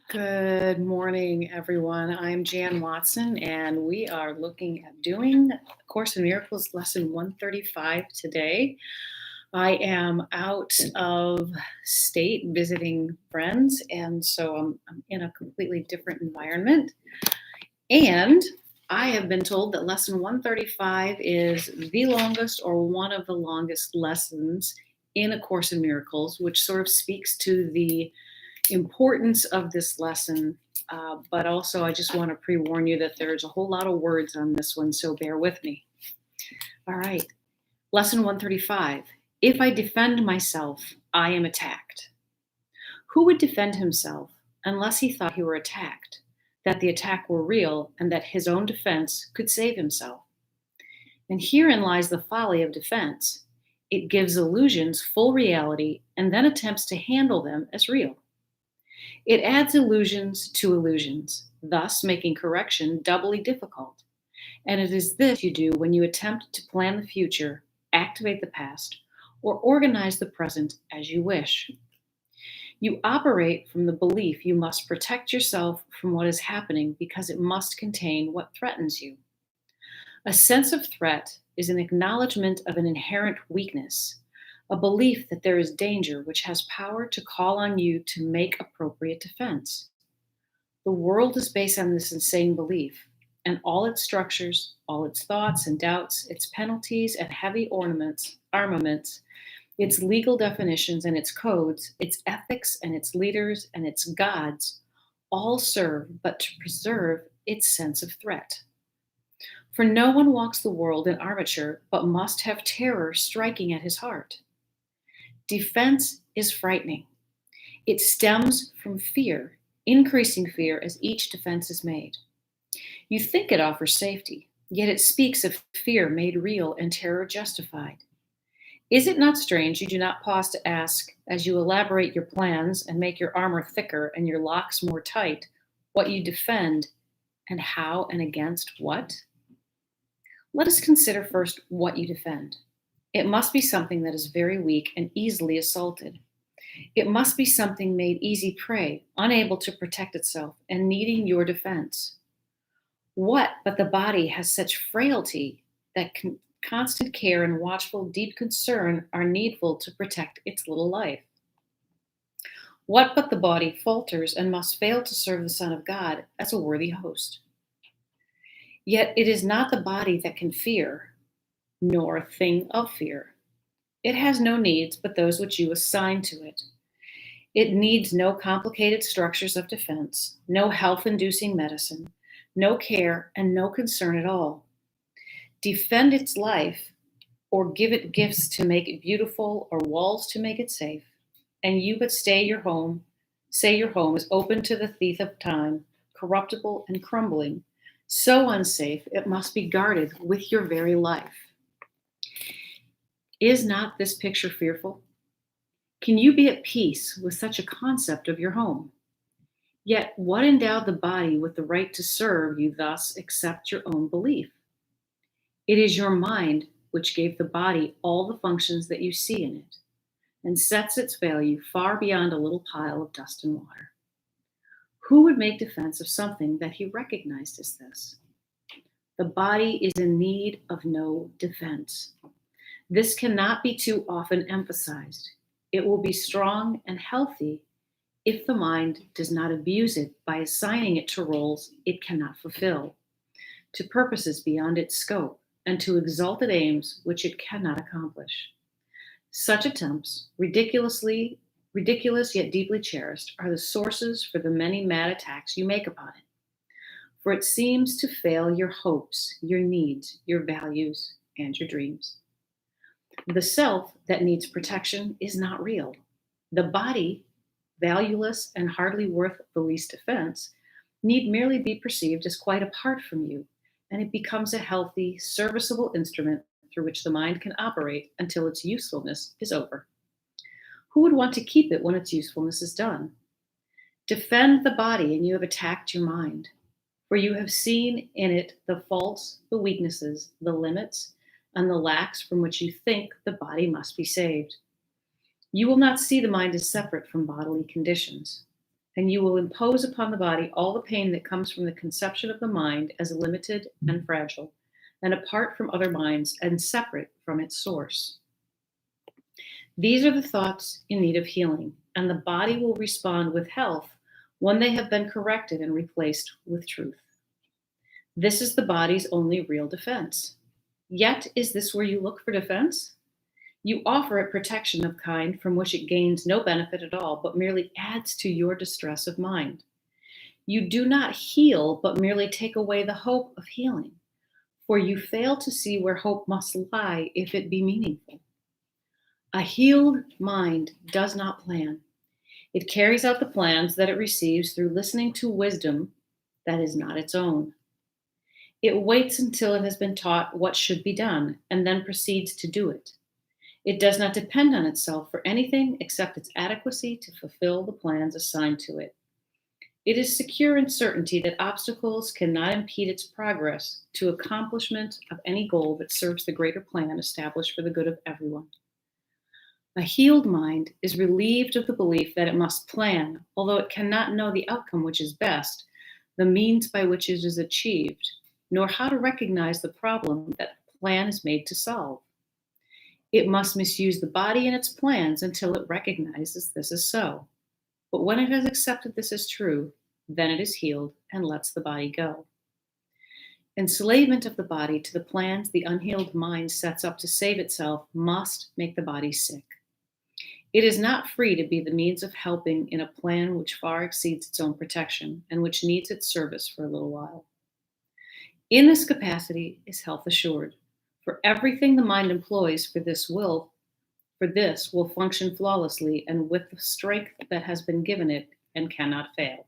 Good morning, everyone. I'm Jan Watson, and we are looking at doing Course in Miracles lesson 135 today. I am out of state visiting friends, and so I'm in a completely different environment. And I have been told that lesson 135 is the longest or one of the longest lessons in A Course in Miracles, which sort of speaks to the importance of this lesson. But also, I just want to pre warn you that there's a whole lot of words on this one, so bear with me. All right. Lesson 135. If I defend myself, I am attacked. Who would defend himself unless he thought he were attacked, that the attack were real, and that his own defense could save himself? And herein lies the folly of defense. It gives illusions full reality and then attempts to handle them as real. It adds illusions to illusions, thus making correction doubly difficult. And it is this you do when you attempt to plan the future, activate the past, or organize the present as you wish. You operate from the belief you must protect yourself from what is happening because it must contain what threatens you. A sense of threat is an acknowledgement of an inherent weakness, a belief that there is danger which has power to call on you to make appropriate defense. The world is based on this insane belief, and all its structures, all its thoughts and doubts, its penalties and heavy armaments, its legal definitions and its codes, its ethics and its leaders and its gods, all serve but to preserve its sense of threat. For no one walks the world in armature but must have terror striking at his heart. Defense is frightening. It stems from fear, increasing fear as each defense is made. You think it offers safety, yet it speaks of fear made real and terror justified. Is it not strange you do not pause to ask, as you elaborate your plans and make your armor thicker and your locks more tight, what you defend and how and against what? Let us consider first what you defend. It must be something that is very weak and easily assaulted. It must be something made easy prey, unable to protect itself, and needing your defense. What but the body has such frailty that constant care and watchful, deep concern are needful to protect its little life? What but the body falters and must fail to serve the Son of God as a worthy host? Yet it is not the body that can fear, nor a thing of fear. It has no needs but those which you assign to it. It needs no complicated structures of defense, no health-inducing medicine, no care, and no concern at all. Defend its life, or give it gifts to make it beautiful, or walls to make it safe, and you but say your home is open to the thief of time, corruptible and crumbling, so unsafe it must be guarded with your very life. Is not this picture fearful? Can you be at peace with such a concept of your home? Yet what endowed the body with the right to serve you thus except your own belief? It is your mind which gave the body all the functions that you see in it, and sets its value far beyond a little pile of dust and water. Who would make defense of something that he recognized as this? The body is in need of no defense. This cannot be too often emphasized. It will be strong and healthy if the mind does not abuse it by assigning it to roles it cannot fulfill, to purposes beyond its scope, and to exalted aims which it cannot accomplish. Such attempts, ridiculous yet deeply cherished, are the sources for the many mad attacks you make upon it. For it seems to fail your hopes, your needs, your values, and your dreams. The self that needs protection is not real. The body, valueless and hardly worth the least offense, need merely be perceived as quite apart from you, and it becomes a healthy, serviceable instrument through which the mind can operate until its usefulness is over. Who would want to keep it when its usefulness is done? Defend the body, and you have attacked your mind, for you have seen in it the faults, the weaknesses, the limits, and the lacks from which you think the body must be saved. You will not see the mind as separate from bodily conditions, and you will impose upon the body all the pain that comes from the conception of the mind as limited and fragile, and apart from other minds and separate from its source. These are the thoughts in need of healing, and the body will respond with health when they have been corrected and replaced with truth. This is the body's only real defense. Yet, is this where you look for defense? You offer it protection of kind from which it gains no benefit at all, but merely adds to your distress of mind. You do not heal, but merely take away the hope of healing, for you fail to see where hope must lie if it be meaningful. A healed mind does not plan. It carries out the plans that it receives through listening to wisdom that is not its own. It waits until it has been taught what should be done and then proceeds to do it. It does not depend on itself for anything except its adequacy to fulfill the plans assigned to it. It is secure in certainty that obstacles cannot impede its progress to accomplishment of any goal that serves the greater plan established for the good of everyone. A healed mind is relieved of the belief that it must plan, although it cannot know the outcome which is best, the means by which it is achieved, nor how to recognize the problem that the plan is made to solve. It must misuse the body and its plans until it recognizes this is so. But when it has accepted this as true, then it is healed and lets the body go. Enslavement of the body to the plans the unhealed mind sets up to save itself must make the body sick. It is not free to be the means of helping in a plan which far exceeds its own protection and which needs its service for a little while. In this capacity is health assured, for everything the mind employs for this will function flawlessly and with the strength that has been given it and cannot fail.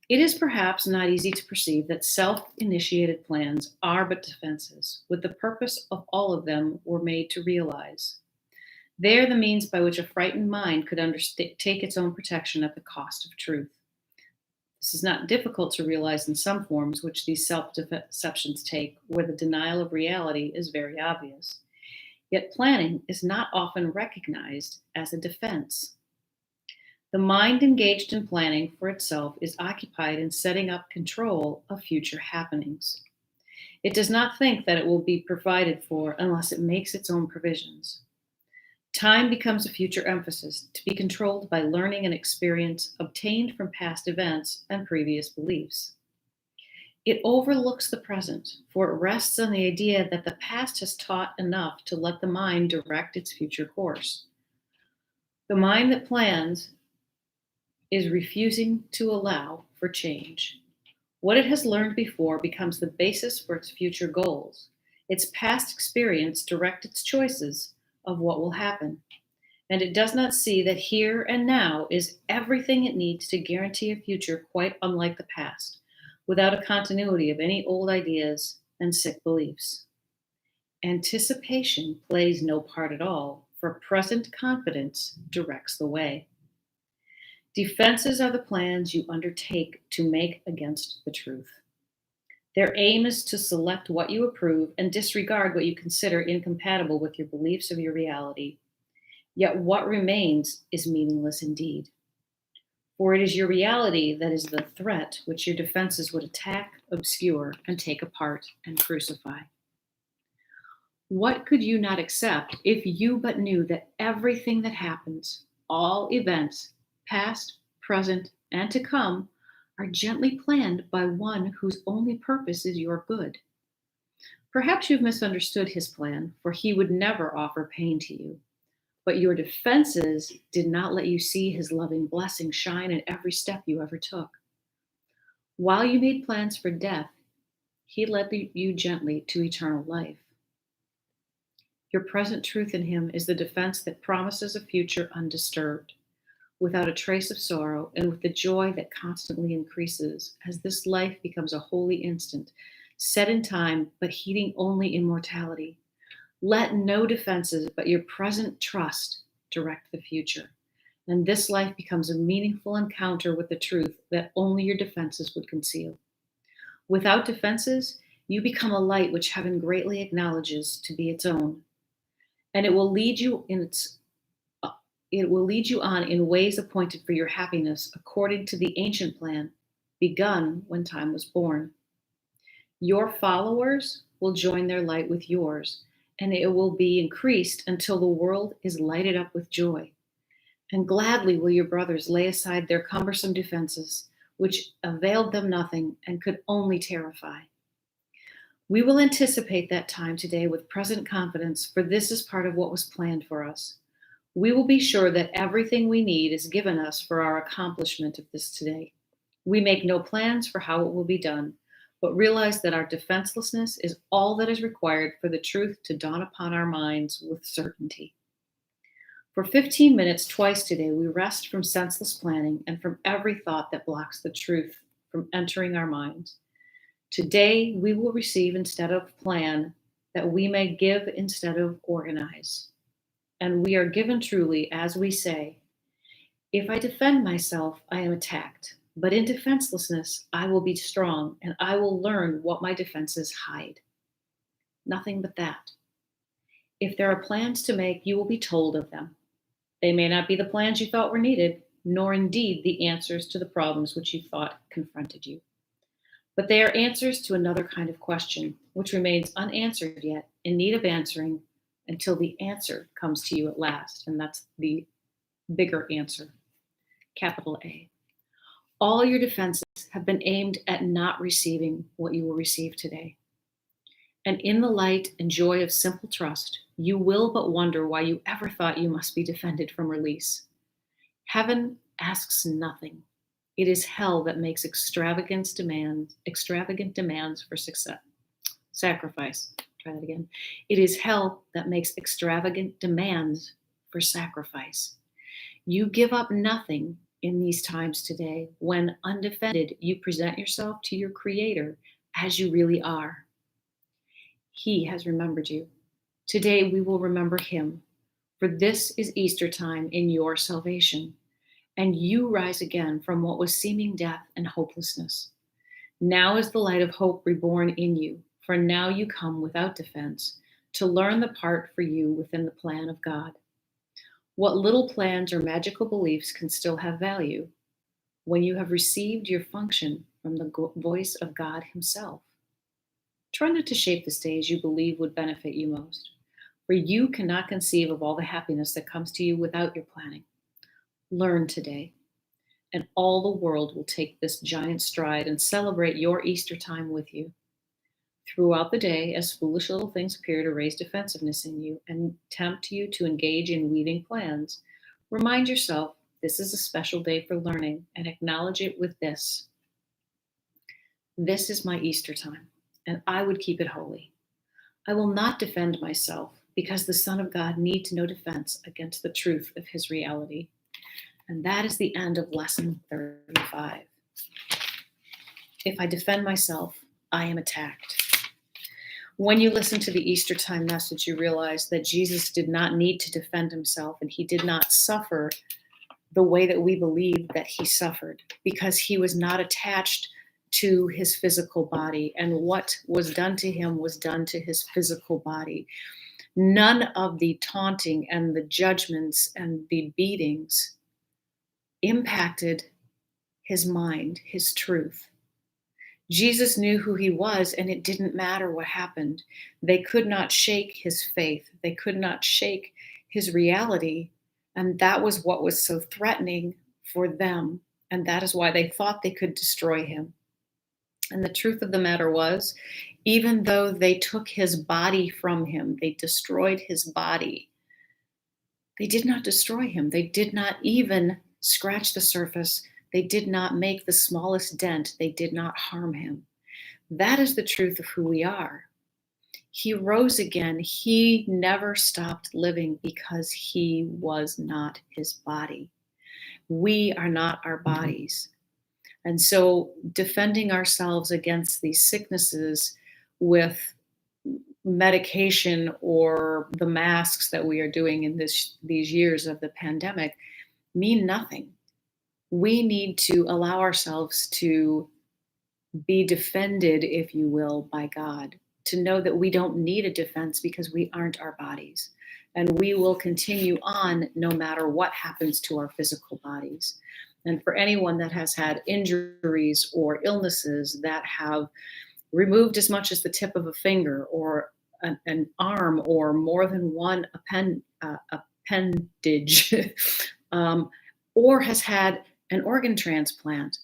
It is perhaps not easy to perceive that self-initiated plans are but defenses, with the purpose of all of them were made to realize. They are the means by which a frightened mind could take its own protection at the cost of truth. This is not difficult to realize in some forms which these self-deceptions take, where the denial of reality is very obvious. Yet planning is not often recognized as a defense. The mind engaged in planning for itself is occupied in setting up control of future happenings. It does not think that it will be provided for unless it makes its own provisions. Time becomes a future emphasis to be controlled by learning and experience obtained from past events and previous beliefs. It overlooks the present, for it rests on the idea that the past has taught enough to let the mind direct its future course. The mind that plans is refusing to allow for change. What it has learned before becomes the basis for its future goals. Its past experience directs its choices of what will happen, and it does not see that here and now is everything it needs to guarantee a future quite unlike the past, without a continuity of any old ideas and sick beliefs. Anticipation plays no part at all, for present confidence directs the way. Defenses are the plans you undertake to make against the truth. Their aim is to select what you approve and disregard what you consider incompatible with your beliefs of your reality. Yet what remains is meaningless indeed. For it is your reality that is the threat which your defenses would attack, obscure, and take apart and crucify. What could you not accept if you but knew that everything that happens, all events, past, present, and to come, are gently planned by one whose only purpose is your good? Perhaps you've misunderstood his plan, for he would never offer pain to you. But your defenses did not let you see his loving blessing shine in every step you ever took. While you made plans for death, he led you gently to eternal life. Your present truth in him is the defense that promises a future undisturbed, without a trace of sorrow, and with the joy that constantly increases as this life becomes a holy instant, set in time, but heeding only immortality. Let no defenses but your present trust direct the future, and this life becomes a meaningful encounter with the truth that only your defenses would conceal. Without defenses, you become a light which heaven greatly acknowledges to be its own, and it will lead you in its It will lead you on in ways appointed for your happiness according to the ancient plan, begun when time was born. Your followers will join their light with yours, and it will be increased until the world is lighted up with joy. And gladly will your brothers lay aside their cumbersome defenses, which availed them nothing and could only terrify. We will anticipate that time today with present confidence, for this is part of what was planned for us. We will be sure that everything we need is given us for our accomplishment of this today. We make no plans for how it will be done, but realize that our defenselessness is all that is required for the truth to dawn upon our minds with certainty. For 15 minutes twice today, we rest from senseless planning and from every thought that blocks the truth from entering our minds. Today, we will receive instead of plan, that we may give instead of organize. And we are given truly, as we say, if I defend myself, I am attacked. But in defenselessness, I will be strong, and I will learn what my defenses hide. Nothing but that. If there are plans to make, you will be told of them. They may not be the plans you thought were needed, nor indeed the answers to the problems which you thought confronted you. But they are answers to another kind of question, which remains unanswered yet, in need of answering until the answer comes to you at last. And that's the bigger answer, capital A. All your defenses have been aimed at not receiving what you will receive today. And in the light and joy of simple trust, you will but wonder why you ever thought you must be defended from release. Heaven asks nothing. It is hell that makes extravagant demands for sacrifice. Try that again. It is hell that makes extravagant demands for sacrifice. You give up nothing in these times today when, undefended, you present yourself to your Creator as you really are. He has remembered you. Today we will remember Him, for this is Easter time in your salvation, and you rise again from what was seeming death and hopelessness. Now is the light of hope reborn in you, for now you come without defense to learn the part for you within the plan of God. What little plans or magical beliefs can still have value when you have received your function from the voice of God Himself? Try not to shape this day as you believe would benefit you most, for you cannot conceive of all the happiness that comes to you without your planning. Learn today, and all the world will take this giant stride and celebrate your Easter time with you. Throughout the day, as foolish little things appear to raise defensiveness in you and tempt you to engage in weaving plans, remind yourself this is a special day for learning and acknowledge it with this. This is my Easter time, and I would keep it holy. I will not defend myself because the Son of God needs no defense against the truth of His reality. And that is the end of lesson 35. If I defend myself, I am attacked. When you listen to the Easter time message, you realize that Jesus did not need to defend Himself, and He did not suffer the way that we believe that He suffered, because He was not attached to His physical body, and what was done to Him was done to His physical body. None of the taunting and the judgments and the beatings impacted His mind, His truth. Jesus knew who He was, and it didn't matter what happened. They could not shake His faith. They could not shake His reality. And that was what was so threatening for them. And that is why they thought they could destroy Him. And the truth of the matter was, even though they took His body from Him, they destroyed His body, they did not destroy Him. They did not even scratch the surface. They did not make the smallest dent. They did not harm Him. That is the truth of who we are. He rose again. He never stopped living because He was not His body. We are not our bodies. And so defending ourselves against these sicknesses with medication or the masks that we are doing in these years of the pandemic mean nothing. We need to allow ourselves to be defended, if you will, by God, to know that we don't need a defense because we aren't our bodies. and we will continue on no matter what happens to our physical bodies. And for anyone that has had injuries or illnesses that have removed as much as the tip of a finger or an arm or more than one appendage, um, or has had an organ transplant,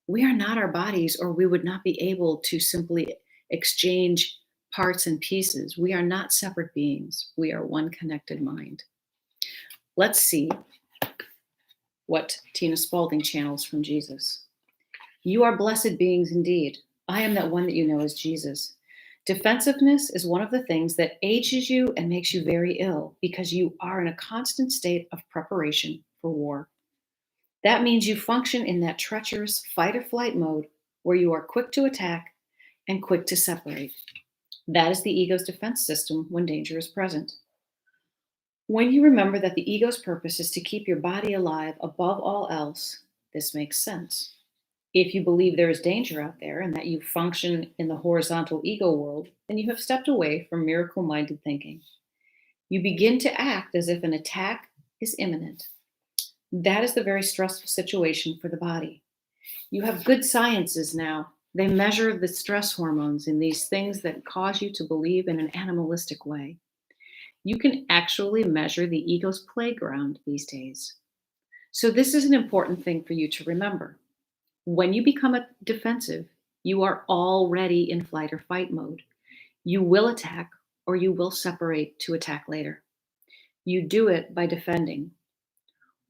we are not our bodies, or we would not be able to simply exchange parts and pieces. We are not separate beings. We are one connected mind. Let's see what Tina Spalding channels from Jesus. You are blessed beings indeed. I am that one that you know as Jesus. Defensiveness is one of the things that ages you and makes you very ill because you are in a constant state of preparation for war. That means you function in that treacherous fight or flight mode where you are quick to attack and quick to separate. That is the ego's defense system when danger is present. When you remember that the ego's purpose is to keep your body alive above all else, this makes sense. If you believe there is danger out there and that you function in the horizontal ego world, then you have stepped away from miracle minded thinking. You begin to act as if an attack is imminent. That is the very stressful situation for the body. You have good sciences now. They measure the stress hormones in these things that cause you to believe in an animalistic way. You can actually measure the ego's playground these days. So, this is an important thing for you to remember. When you become a defensive, you are already in flight or fight mode. You will attack or you will separate to attack later. You do it by defending.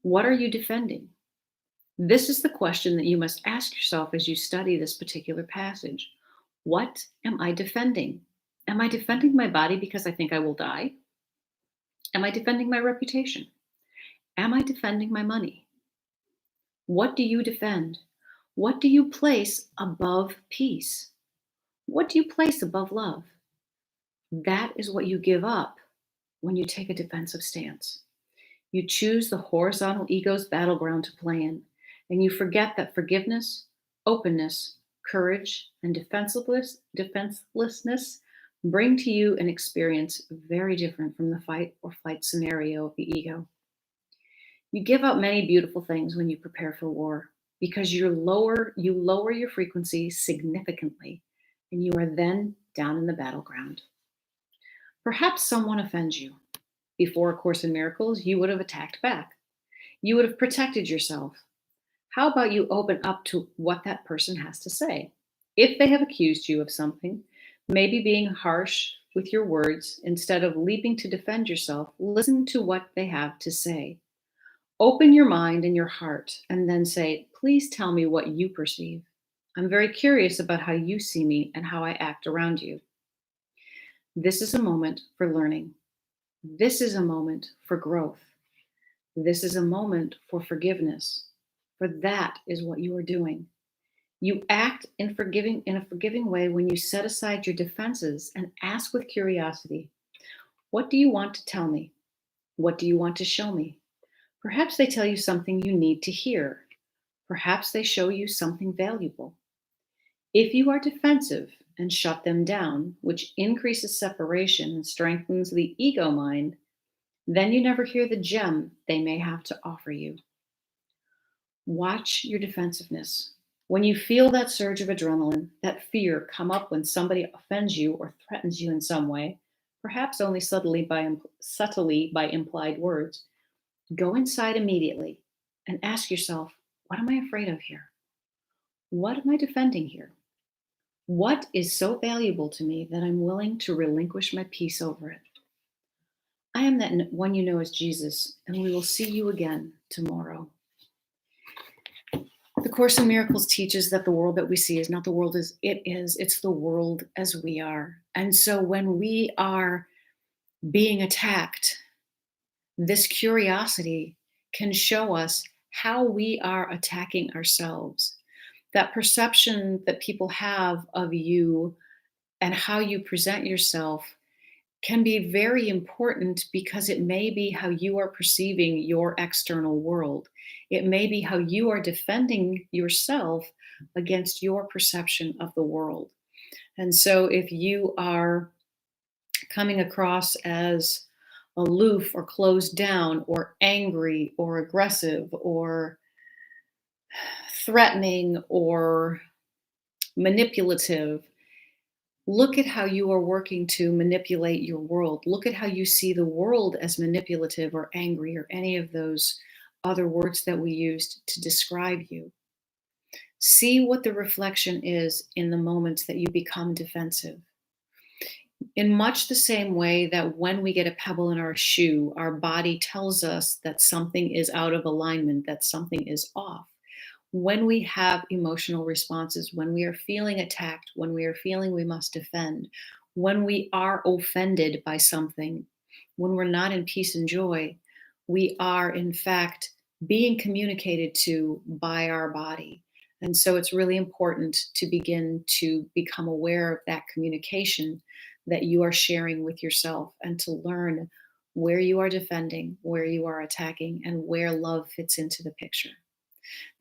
What are you defending? This is the question that you must ask yourself as you study this particular passage. What am I defending? Am I defending my body because I think I will die? Am I defending my reputation? Am I defending my money? What do you defend? What do you place above peace? What do you place above love? That is what you give up when you take a defensive stance. You choose the horizontal ego's battleground to play in, and you forget that forgiveness, openness, courage, and defenselessness bring to you an experience very different from the fight or flight scenario of the ego. You give up many beautiful things when you prepare for war because you lower your frequency significantly, and you are then down in the battleground. Perhaps someone offends you. Before A Course in Miracles, you would have attacked back. You would have protected yourself. How about you open up to what that person has to say? If they have accused you of something, maybe being harsh with your words, instead of leaping to defend yourself, listen to what they have to say. Open your mind and your heart and then say, please tell me what you perceive. I'm very curious about how you see me and how I act around you. This is a moment for learning. This is a moment for growth. This is a moment for forgiveness. For that is what you are doing. You act in a forgiving way when you set aside your defenses and ask with curiosity, what do you want to tell me? What do you want to show me? Perhaps they tell you something you need to hear. Perhaps they show you something valuable. If you are defensive and shut them down, which increases separation and strengthens the ego mind, then you never hear the gem they may have to offer you. Watch your defensiveness. When you feel that surge of adrenaline, that fear come up when somebody offends you or threatens you in some way, perhaps only subtly by implied words, go inside immediately and ask yourself, what am I afraid of here? What am I defending here? What is so valuable to me that I'm willing to relinquish my peace over it? I am that one you know as Jesus, and we will see you again tomorrow. The Course in Miracles teaches that the world that we see is not the world as it is, it's the world as we are. And so when we are being attacked, this curiosity can show us how we are attacking ourselves. That perception that people have of you and how you present yourself can be very important because it may be how you are perceiving your external world. It may be how you are defending yourself against your perception of the world. And so if you are coming across as aloof or closed down or angry or aggressive or threatening or manipulative, look at how you are working to manipulate your world. Look at how you see the world as manipulative or angry or any of those other words that we used to describe you. See what the reflection is in the moments that you become defensive. In much the same way that when we get a pebble in our shoe, our body tells us that something is out of alignment, that something is off. When we have emotional responses, when we are feeling attacked, when we are feeling we must defend, when we are offended by something, when we're not in peace and joy, we are in fact being communicated to by our body. And so it's really important to begin to become aware of that communication that you are sharing with yourself and to learn where you are defending, where you are attacking, and where love fits into the picture.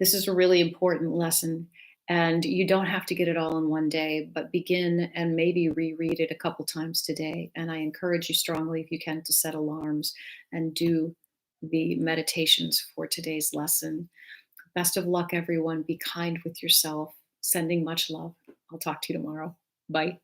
This is a really important lesson, and you don't have to get it all in one day, but begin and maybe reread it a couple times today. And I encourage you strongly, if you can, to set alarms and do the meditations for today's lesson. Best of luck, everyone. Be kind with yourself. Sending much love. I'll talk to you tomorrow. Bye.